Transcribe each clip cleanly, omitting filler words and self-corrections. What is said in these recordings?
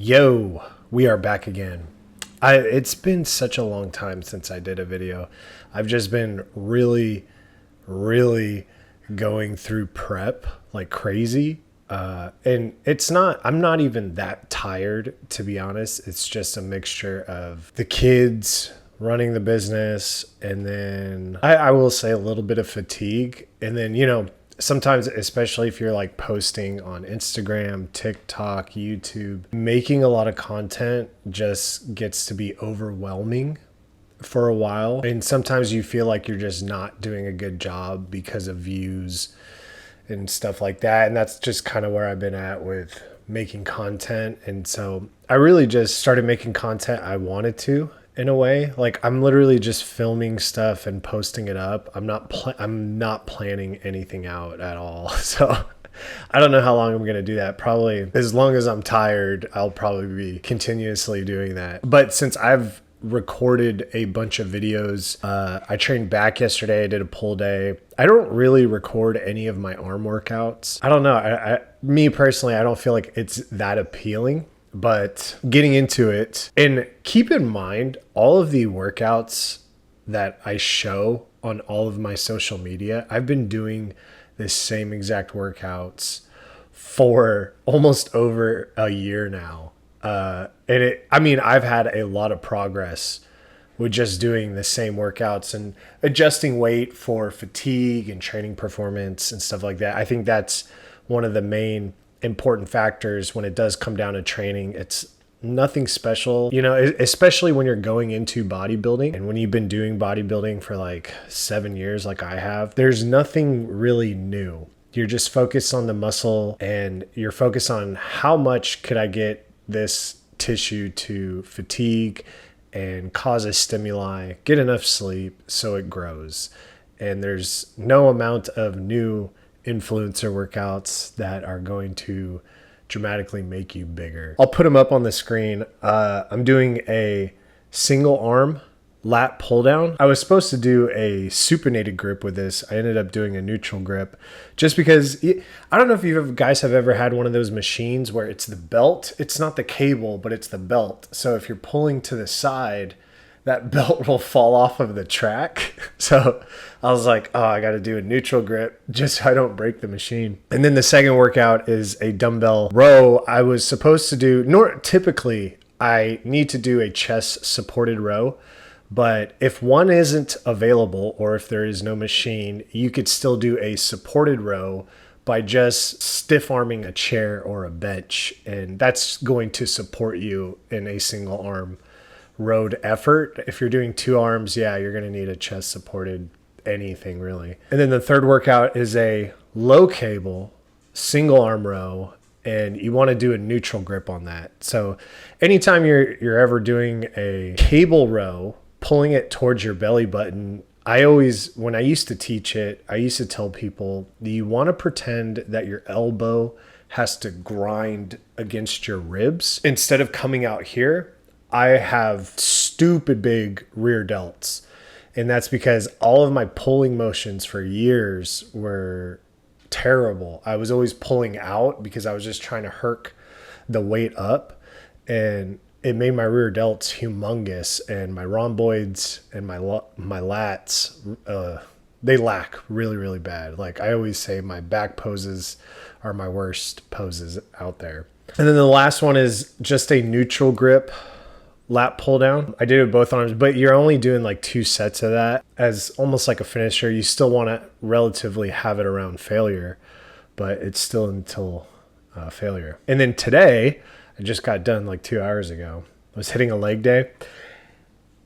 Yo, we are back again. It's been such a long time since I did a video. I've just been really going through prep like crazy. And I'm not even that tired, to be honest. It's just a mixture of the kids, running the business, and then I will say a little bit of fatigue. And then, sometimes, especially if you're like posting on Instagram, TikTok, YouTube, making a lot of content just gets to be overwhelming for a while. And sometimes you feel like you're just not doing a good job because of views and stuff like that. And that's just kind of where I've been at with making content. And so I really just started making content I wanted to, in a way. Like, I'm literally just filming stuff and posting it up. I'm not planning anything out at all. So I don't know how long I'm going to do that. Probably as long as I'm tired, I'll probably be continuously doing that. But since I've recorded a bunch of videos, I trained back yesterday. I did a pull day. I don't really record any of my arm workouts. I don't know. Me personally, I don't feel like it's that appealing. But getting into it, and keep in mind, all of the workouts that I show on all of my social media, I've been doing the same exact workouts for almost over a year now. I've had a lot of progress with just doing the same workouts and adjusting weight for fatigue and training performance and stuff like that. I think that's one of the main important factors when it does come down to training. It's nothing special, especially when you're going into bodybuilding and when you've been doing bodybuilding for like 7 years, like I have. There's nothing really new. You're just focused on the muscle and you're focused on how much could I get this tissue to fatigue and cause a stimuli, get enough sleep so it grows. And there's no amount of new influencer workouts that are going to dramatically make you bigger. I'll put them up on the screen. I'm doing a single arm lat pull down. I was supposed to do a supinated grip with this. I ended up doing a neutral grip just because I don't know if you guys have ever had one of those machines where it's the belt. It's not the cable, but it's the belt. So if you're pulling to the side, that belt will fall off of the track. So I was like, I got to do a neutral grip just so I don't break the machine. And then the second workout is a dumbbell row. I was supposed to do, typically I need to do a chest supported row, but if one isn't available or if there is no machine, you could still do a supported row by just stiff arming a chair or a bench. And that's going to support you in a single arm road effort. If you're doing two arms, you're going to need a chest supported anything really. And then the third workout is a low cable single arm row, and you want to do a neutral grip on that. So anytime you're ever doing a cable row, pulling it towards your belly button, when I used to teach it, I used to tell people you want to pretend that your elbow has to grind against your ribs instead of coming out here. I have stupid big rear delts, and that's because all of my pulling motions for years were terrible. I was always pulling out because I was just trying to herc the weight up, and it made my rear delts humongous, and my rhomboids and my lats, they lack really bad. Like I always say, my back poses are my worst poses out there. And then the last one is just a neutral grip lat pull down. I did it with both arms, but you're only doing like 2 sets of that as almost like a finisher. You still want to relatively have it around failure, but it's still until failure. And then today, I just got done like 2 hours ago. I was hitting a leg day.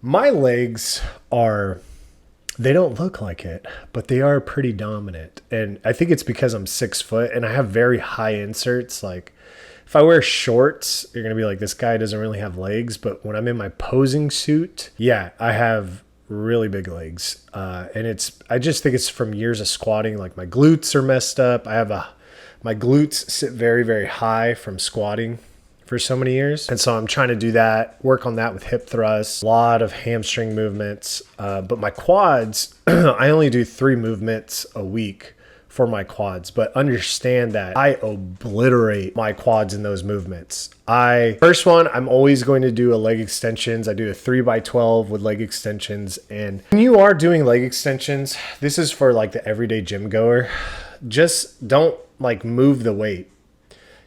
My legs they don't look like it, but they are pretty dominant. And I think it's because I'm 6 foot and I have very high inserts. Like, if I wear shorts, you're going to be like, this guy doesn't really have legs. But when I'm in my posing suit, I have really big legs. And I just think it's from years of squatting. Like my glutes are messed up. My glutes sit very, very high from squatting for so many years. And so I'm trying to do that, work on that with hip thrusts, a lot of hamstring movements. But my quads, I only do 3 movements a week for my quads, but understand that I obliterate my quads in those movements. First one, I'm always going to do a leg extensions. I do a 3x12 with leg extensions. And when you are doing leg extensions, this is for like the everyday gym goer. Just don't like move the weight.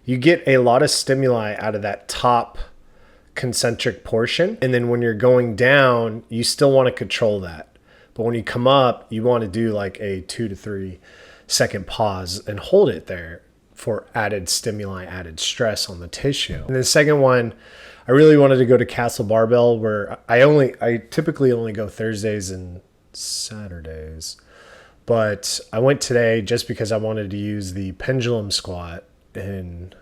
You get a lot of stimuli out of that top concentric portion. And then when you're going down, you still want to control that. But when you come up, you want to do like a 2 to 3 second pause and hold it there for added stimuli, added stress on the tissue. And the second one, I really wanted to go to Castle Barbell, where I typically only go Thursdays and Saturdays. But I went today just because I wanted to use the pendulum squat, and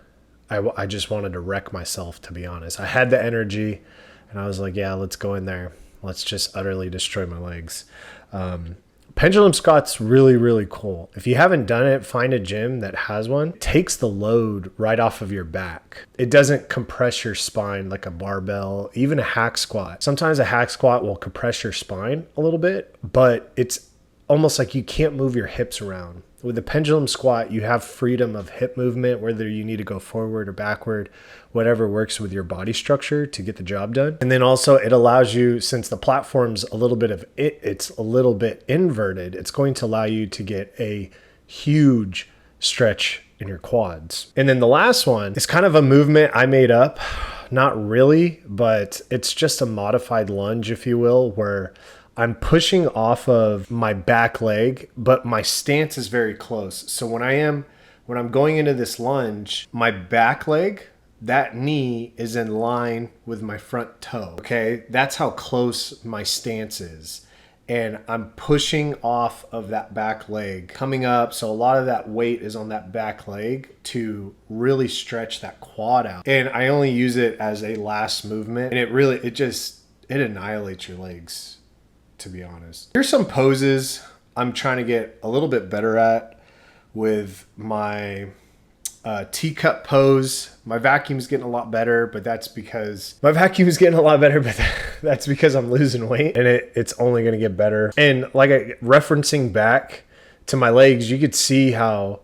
I just wanted to wreck myself, to be honest. I had the energy and I was like, yeah, let's go in there. Let's just utterly destroy my legs. Pendulum squat's really, really cool. If you haven't done it, find a gym that has one. It takes the load right off of your back. It doesn't compress your spine like a barbell, even a hack squat. Sometimes a hack squat will compress your spine a little bit, but it's almost like you can't move your hips around. With the pendulum squat, you have freedom of hip movement, whether you need to go forward or backward, whatever works with your body structure to get the job done. And then also it allows you, since the platform's a little bit it's a little bit inverted, it's going to allow you to get a huge stretch in your quads. And then the last one is kind of a movement I made up. Not really, but it's just a modified lunge, if you will, where I'm pushing off of my back leg, but my stance is very close. So when I'm going into this lunge, my back leg, that knee is in line with my front toe. Okay. That's how close my stance is. And I'm pushing off of that back leg coming up. So a lot of that weight is on that back leg to really stretch that quad out. And I only use it as a last movement. And it annihilates your legs, to be honest. Here's some poses I'm trying to get a little bit better at with my teacup pose. My vacuum's getting a lot better, but that's because I'm losing weight, and it's only going to get better. And like referencing back to my legs, you could see how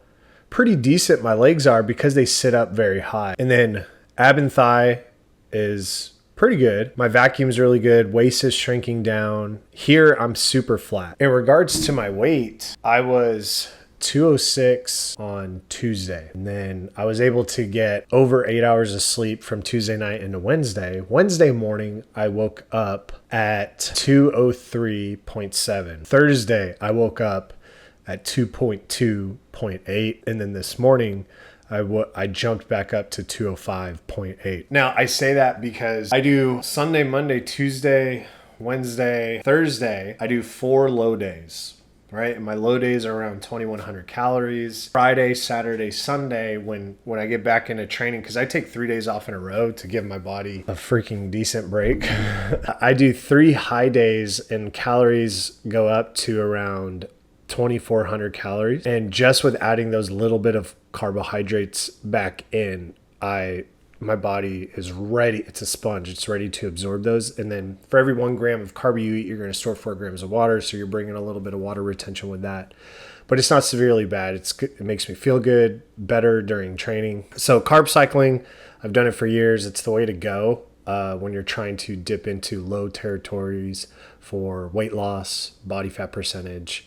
pretty decent my legs are because they sit up very high. And then ab and thigh is pretty good. My vacuum's really good. Waist is shrinking down. Here, I'm super flat. In regards to my weight, I was 206 on Tuesday. And then I was able to get over 8 hours of sleep from Tuesday night into Wednesday. Wednesday morning, I woke up at 203.7. Thursday, I woke up at 2.2.8. And then this morning, I jumped back up to 205.8. Now, I say that because I do Sunday, Monday, Tuesday, Wednesday, Thursday. I do 4 low days, right? And my low days are around 2,100 calories. Friday, Saturday, Sunday, when I get back into training, because I take 3 days off in a row to give my body a freaking decent break. I do 3 high days and calories go up to around 2,400 calories. And just with adding those little bit of carbohydrates back in, my body is ready. It's a sponge. It's ready to absorb those. And then for every 1 gram of carb you eat, you're going to store 4 grams of water. So you're bringing a little bit of water retention with that. But it's not severely bad. It makes me feel good, better during training. So carb cycling, I've done it for years. It's the way to go when you're trying to dip into low territories for weight loss, body fat percentage.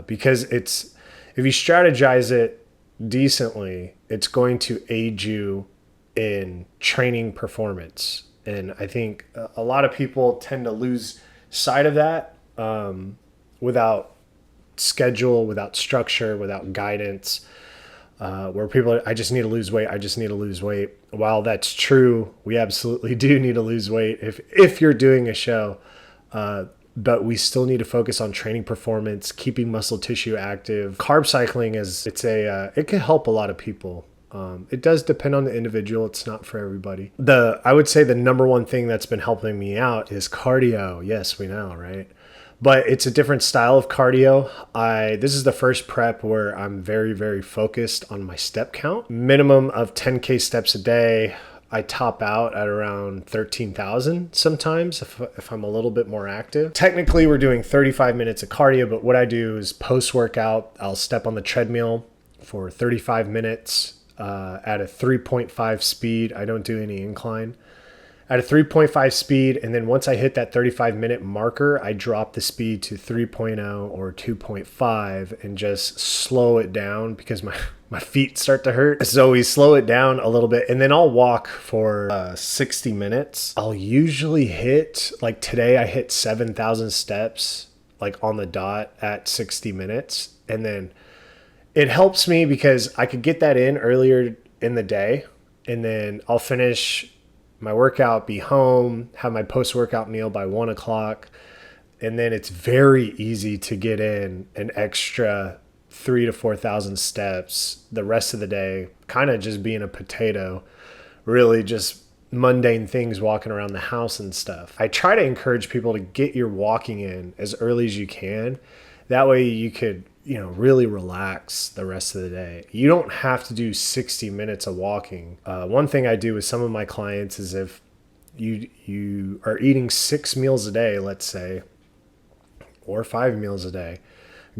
Because if you strategize it decently, it's going to aid you in training performance. And I think a lot of people tend to lose sight of that without schedule, without structure, without guidance, where people are, I just need to lose weight. While that's true, we absolutely do need to lose weight if you're doing a show. But we still need to focus on training performance, keeping muscle tissue active. Carb cycling it can help a lot of people. It does depend on the individual. It's not for everybody. I would say the number one thing that's been helping me out is cardio. Yes, we know, right? But it's a different style of cardio. This is the first prep where I'm very, very focused on my step count. Minimum of 10K steps a day. I top out at around 13,000 sometimes if I'm a little bit more active. Technically, we're doing 35 minutes of cardio, but what I do is post-workout, I'll step on the treadmill for 35 minutes at a 3.5 speed. I don't do any incline. At a 3.5 speed, and then once I hit that 35-minute marker, I drop the speed to 3.0 or 2.5 and just slow it down because my feet start to hurt. So we slow it down a little bit, and then I'll walk for 60 minutes. I'll usually hit, like today I hit 7,000 steps like on the dot at 60 minutes. And then it helps me because I could get that in earlier in the day, and then I'll finish my workout, be home, have my post-workout meal by 1 o'clock. And then it's very easy to get in an extra 3,000 to 4,000 steps the rest of the day, kind of just being a potato, really just mundane things, walking around the house and stuff. I try to encourage people to get your walking in as early as you can. That way you could, really relax the rest of the day. You don't have to do 60 minutes of walking. One thing I do with some of my clients is if you are eating 6 meals a day, let's say, or 5 meals a day,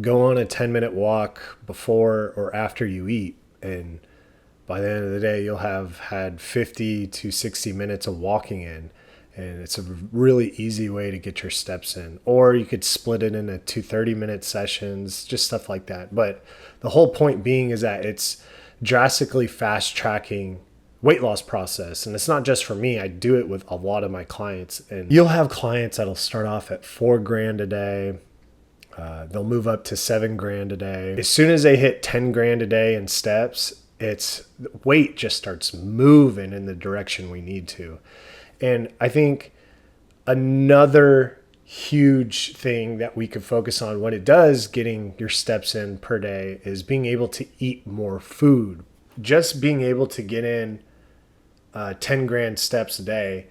go on a 10-minute walk before or after you eat. And by the end of the day, you'll have had 50 to 60 minutes of walking in. And it's a really easy way to get your steps in. Or you could split it into 2 30-minute sessions, just stuff like that. But the whole point being is that it's drastically fast tracking weight loss process. And it's not just for me. I do it with a lot of my clients. And you'll have clients that'll start off at $4,000 a day. They'll move up to $7,000 a day. As soon as they hit $10,000 a day in steps, it's weight just starts moving in the direction we need to. And I think another huge thing that we could focus on when it does getting your steps in per day is being able to eat more food. Just being able to get in 10,000 steps a day,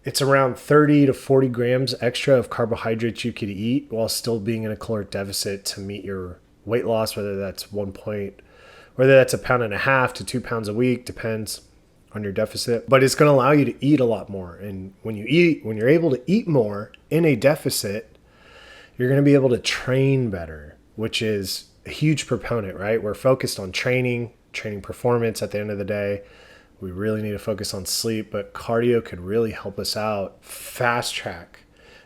it's around 30 to 40 grams extra of carbohydrates you could eat while still being in a caloric deficit to meet your weight loss, whether that's whether that's 1.5 pounds to 2 pounds a week, depends on your deficit. But it's going to allow you to eat a lot more. And when you're able to eat more in a deficit, you're going to be able to train better, which is a huge proponent, right? We're focused on training performance at the end of the day. We really need to focus on sleep, but cardio could really help us out, fast track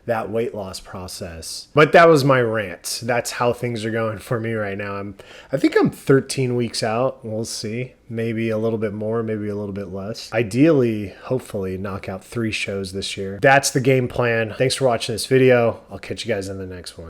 that weight loss process. But that was my rant. That's how things are going for me right now. I think I'm 13 weeks out. We'll see. Maybe a little bit more, maybe a little bit less. Ideally, hopefully, knock out 3 shows this year. That's the game plan. Thanks for watching this video. I'll catch you guys in the next one.